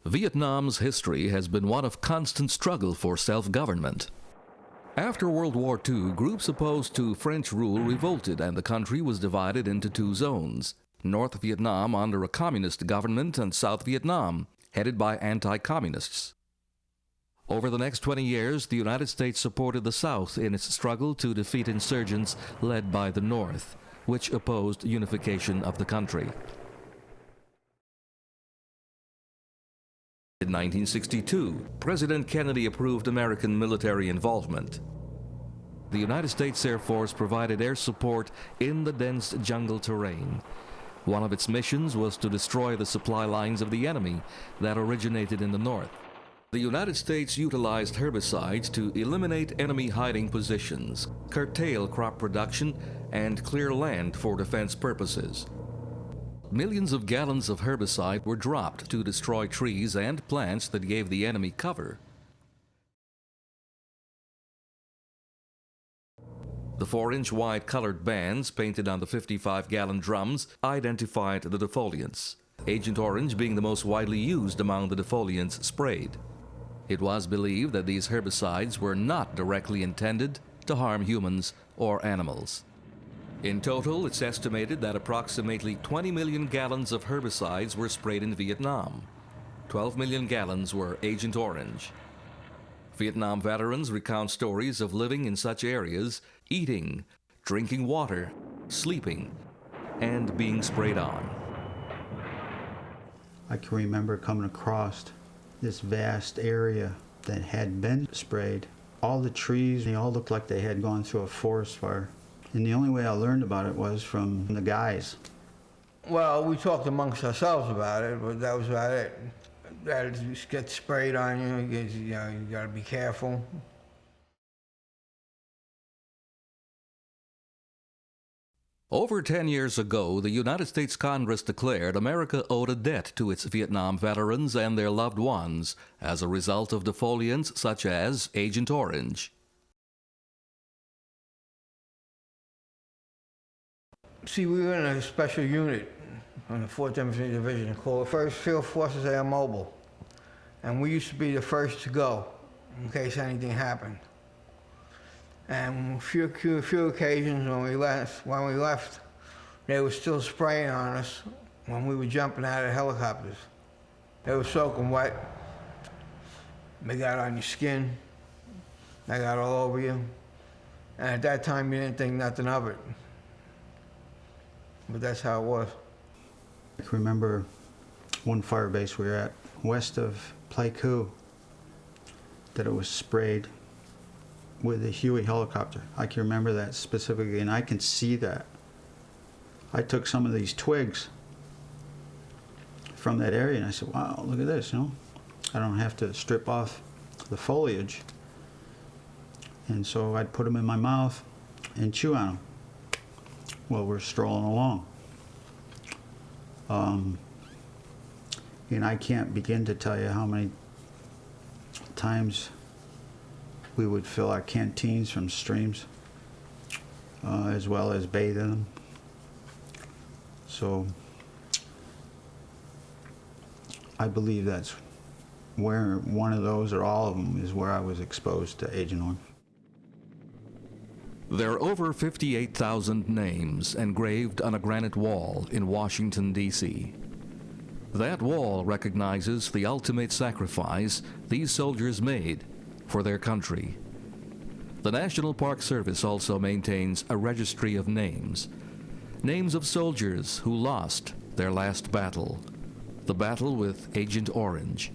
Vietnam's history has been one of constant struggle for self-government. After World War II, groups opposed to French rule revolted and the country was divided into two zones: North Vietnam under a communist government and South Vietnam, headed by anti-communists. Over the next 20 years, the United States supported the South in its struggle to defeat insurgents led by the North, which opposed unification of the country. In 1962, President Kennedy approved American military involvement. The United States Air Force provided air support in the dense jungle terrain. One of its missions was to destroy the supply lines of the enemy that originated in the north. The United States utilized herbicides to eliminate enemy hiding positions, curtail crop production, and clear land for defense purposes. Millions of gallons of herbicide were dropped to destroy trees and plants that gave the enemy cover. The 4-inch wide colored bands painted on the 55-gallon drums identified the defoliants, Agent Orange being the most widely used among the defoliants sprayed. It was believed that these herbicides were not directly intended to harm humans or animals. In total, it's estimated that approximately 20 million gallons of herbicides were sprayed in Vietnam. 12 million gallons were Agent Orange. Vietnam veterans recount stories of living in such areas, eating, drinking water, sleeping, and being sprayed on. I can remember coming across this vast area that had been sprayed. All the trees, they all looked like they had gone through a forest fire. And the only way I learned about it was from the guys. Well, we talked amongst ourselves about it, but that was about it. That just gets sprayed on you, you gotta be careful. Over 10 years ago, the United States Congress declared America owed a debt to its Vietnam veterans and their loved ones as a result of defoliants such as Agent Orange. See, we were in a special unit on the 4th Infantry Division called 1st Field Forces Air Mobile. And we used to be the first to go in case anything happened. And a few occasions when we left, they were still spraying on us when we were jumping out of helicopters. They were soaking wet. They got on your skin. They got all over you. And at that time, you didn't think nothing of it. But that's how it was. I can remember one fire base we were at west of Plight, that it was sprayed with a Huey helicopter. I can remember that specifically, and I can see that. I took some of these twigs from that area and I said, wow, look at this, I don't have to strip off the foliage. And so I'd put them in my mouth and chew on them while we're strolling along. And I can't begin to tell you how many times we would fill our canteens from streams, as well as bathe in them. So I believe that's where one of those, or all of them, is where I was exposed to Agent Orange. There are over 58,000 names engraved on a granite wall in Washington, D.C. That wall recognizes the ultimate sacrifice these soldiers made for their country. The National Park Service also maintains a registry of names. Names of soldiers who lost their last battle, the battle with Agent Orange.